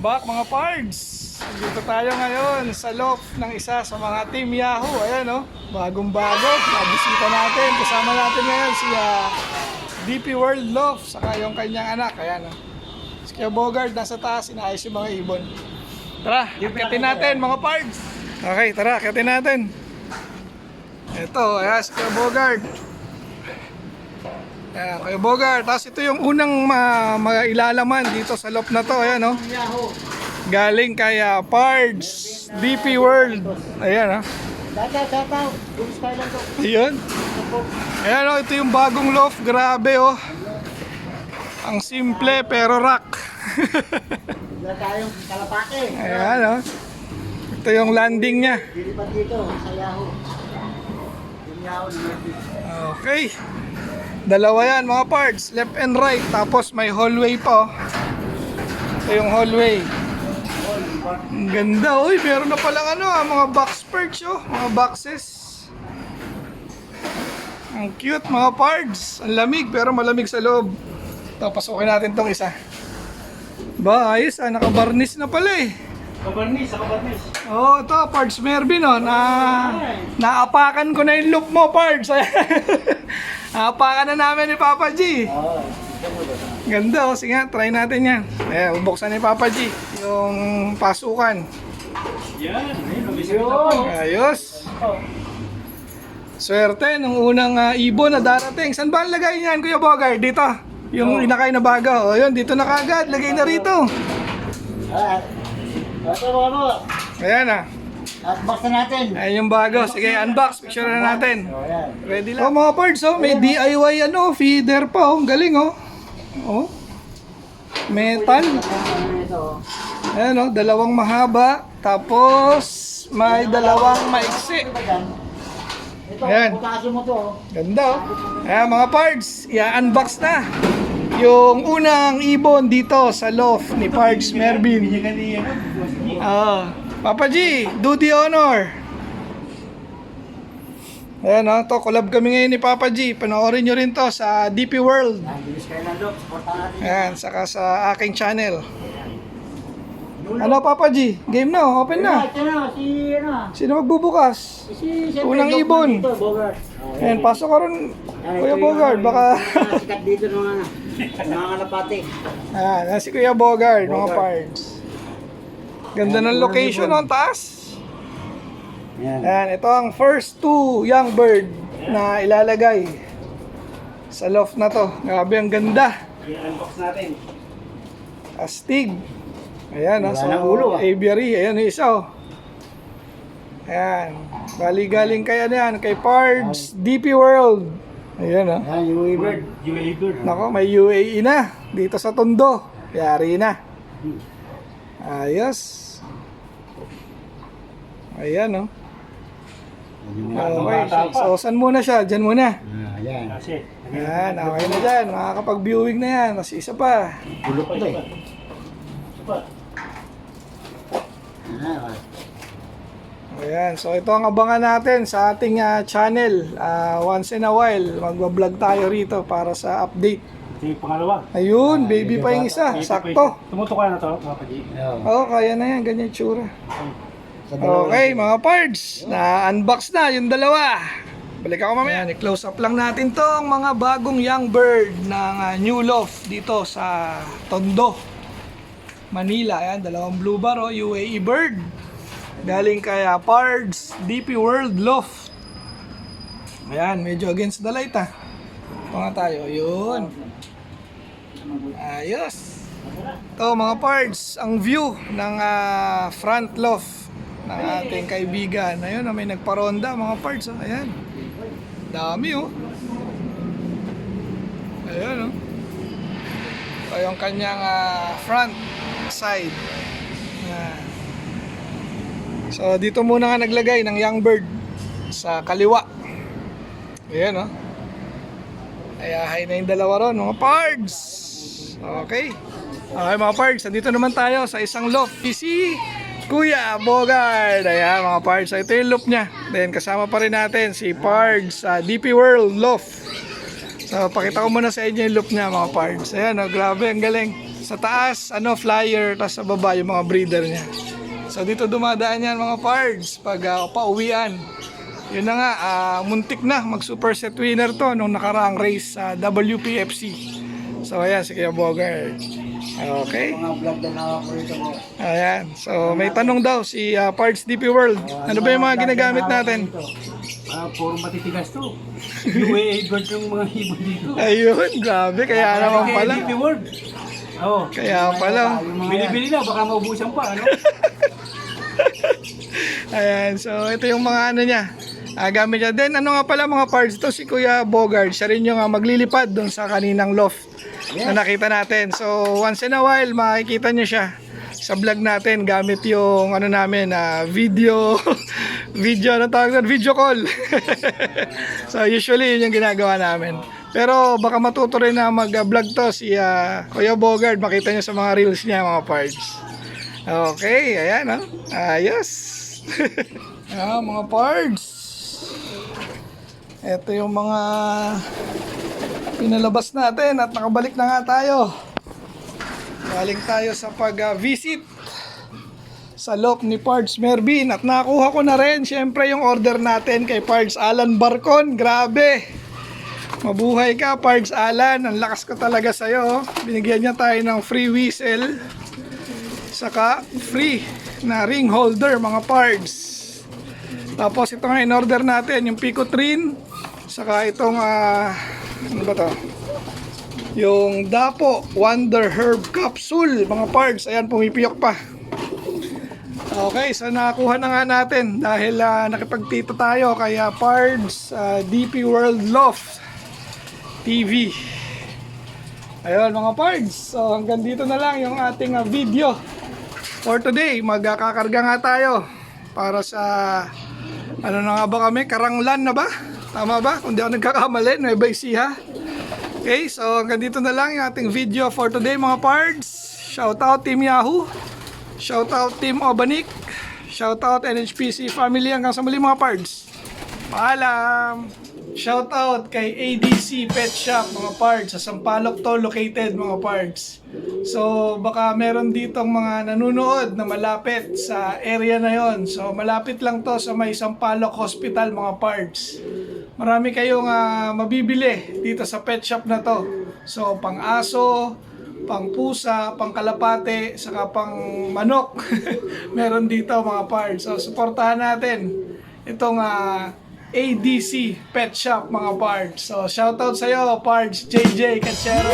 Welcome back mga pards. Dito tayo ngayon sa loft ng isa sa mga Team Yahoo. Ayan o, bagong-bago. Nabisita natin. Kasama natin ngayon si DP World Loft saka yung kanyang anak. Ayan o. Si Kuya Bogard nasa taas, inaayos yung mga ibon. Tara, akitin natin mga pards. Okay, tara, akitin natin. Ito, ayan si Kuya Bogard. Ayan, Kuya Bogard. Tapos ito yung unang mailalaman dito sa loft na to. Ayan o. Galing kay Pards DP World. Ayan ha. Ayan. Ayan o, ito yung bagong loft. Grabe o. Ang simple pero rock. Wala tayong kalapake. Ayan o. Ito yung landing niya. Dilipat dito sa Yahoo. Yung Yahoo ni Okay. Dalawa yan mga parts, left and right. Tapos may hallway pa oh. Ito yung hallway. Ang ganda. Uy, meron na palang mga box perch oh. Mga boxes. Ang cute mga parts. Ang lamig pero malamig sa loob. Ito, pasukin natin tong isa. Ba, ayos nakabarnis na pala eh. Kabarnis. Oh, ito, Pards Mervin, oh, naapakan ko na yung loop mo, Pards. Naapakan na namin ni Papa G. Ganda, oh, sige nga, try natin yan. Ayan, bubuksan ni Papa G yung pasukan. Yan. Ayos. Swerte, nung unang ibon na darating. Saan ba ang lagay niyan, Kuya Bogard? Dito, yung inakay na bago. O, yun, dito na kagad, lagay na rito. Ito mga mo. Ayan ah. Unbox na natin. Ayan yung bago. Sige, unbox. Picture na natin. Ayan. Ready lang. Oh, mga parts, oh, may DIY feeder pa, oh. Galing, oh. Oh. Metal. Ito. Ayan, oh, dalawang mahaba. Tapos, may dalawang maiksi. Ito, Ayan. butasin mo to. Ganda, oh. Ayan, mga parts, i-unbox na. Yung unang ibon dito sa loft ni Pards Mervin. Papa G, do the honor. Ayan o, to collab kami ngayon ni Papa G. Panoorin nyo rin to sa DP World. Bilis kayo ng look. Supportan natin. Ayan, saka sa aking channel. Ano Papa G? Game na, open na. Ito na, Sino magbubukas? siyempre, Unang look ibon. na dito, Bogart. Ayan, pasok ka rin, Kuya Bogard. Baka... Sikat dito ng mga kalapate. Ayan, si Kuya Bogard, mga parts. Ganda ng location, ang taas. Yan. Ayan, ito ang first two young bird na ilalagay sa loft na to. Grabe, ang ganda. I-unbox natin. Astig. Ayan, Wala so ng ulo, aviary. Ayan, yung isa oh. Ayan. Galing kaya yan, kay Pards DP World. Ayan oh. Yan, UAE bird. UAE bird. Nako, may UAE na dito sa Tondo. Yari na. Ayos. Ayan oh. Okay, so saan muna siya? Diyan muna. Yan. Ayan, okay na dyan. Makakapag-viewing na yan. Kasi isa pa. Bulok to eh. Ayan, so ito ang abangan natin sa ating channel. Once in a while, magbablog tayo rito para sa update. Ito yung pangalawa. Ayun, baby pa yung isa. Sakto. Tumutok ka na to, Papa G. Oo, kaya na yan. Ganyan yung tsura. Okay, mga pards. Na-unbox na yung dalawa. Balik ako mamaya. Ayan, i-close up lang natin tong mga bagong young bird ng new loft dito sa Tondo, Manila. Ayan, dalawang blue bar, UAE bird. Galing kay Pards DP World Loft. Ayan, medyo against the light Ito nga tayo, yun. Ayos. Ito mga Pards, ang view ng front loft ng ating kaibigan. Ayun, may nagparonda mga Pards. Ayan. Dami Ayan Ito yung kanyang front side. Ayan. So dito muna nga naglagay ng young bird sa kaliwa. Ayan Ayahay na yung dalawa ron, mga pards. Okay. Okay mga pards, nandito naman tayo sa isang loft. Si Kuya Bogard. Ayan mga pards, ito yung loft niya. Then kasama pa rin natin si Pards sa DP World Loft. So pakita ko muna sa inyo yung loft niya mga pards. Ayan grabe, ang galing. Sa taas, flyer, tapos sa baba yung mga breeder niya. So dito dumadaan yan mga pards pag pauwian. Yun na nga, muntik na mag super set winner to nung nakaraang race sa WPFC. So ayan si Kuya Bogart. Okay. Mga vlog na ako rito po. Ayan. So may tanong daw si Pards DP World. Ano ba yung mga ginagamit natin? Puro matitigas to. UAA bird yung mga ibon dito. Ayun, grabe. Kaya naman pala. DP World. Oo. Kaya pala. Bili-bili na, baka maubusan pa, ano? Ayan. So ito yung mga ano niya. Gamit niya. Then ano nga pala mga parts to si Kuya Bogart. Siya rin yung maglilipad doon sa kaninang loft na nakita natin. So once in a while makikita niyo siya sa vlog natin gamit yung ano namin video ano tawag doon? Video call. So usually yun yung ginagawa namin. Pero baka matuto rin na mag-vlog to si Kuya Bogart. Makita niyo sa mga reels niya mga parts. Okay, ayan ayos. Mga parts. Ito yung mga pinalabas natin at nakabalik na nga tayo. Galing tayo sa pag-visit sa loft ni Pards Mervin at nakuha ko na rin syempre yung order natin kay Pards Alan Barcon. Grabe! Mabuhay ka Pards Alan, ang lakas ko talaga sa'yo. Binigyan niya tayo ng free whistle saka free na ring holder mga Pards. Tapos ito nga in-order natin yung Picotrin saka itong ano ba to? Yung Dapo Wonder Herb Capsule mga parts. Ayan, pumipiyok pa. Okay, so nakakuha na nga natin dahil nakipagtito tayo kaya Pards DP World Loft TV. Ayun mga pards. So hanggang dito na lang yung ating video for today. Magkakakarga nga tayo para sa ano na nga ba kami? Karanglan na ba? Tama ba? Kung di ako nagkakamali, Nueva Ecija. Okay, so hanggang dito na lang yung ating video for today mga pards. Shoutout Team Yahoo. Shoutout Team Obanik. Shoutout NHPC family. Hanggang sa muli mga pards. Paalam! Shoutout kay ADC Pet Shop mga pards. Sa Sampaloc to located mga pards. So baka meron ditong mga nanonood na malapit sa area na yon. So malapit lang to sa may Sampaloc Hospital mga pards. Marami kayong mabibili dito sa pet shop na to. So pang aso, pang pusa, pang kalapate, saka pang manok. Meron dito mga pards. So suportahan natin itong ADC Pet Shop mga pards. So shoutout sa iyo Pards JJ Cachero.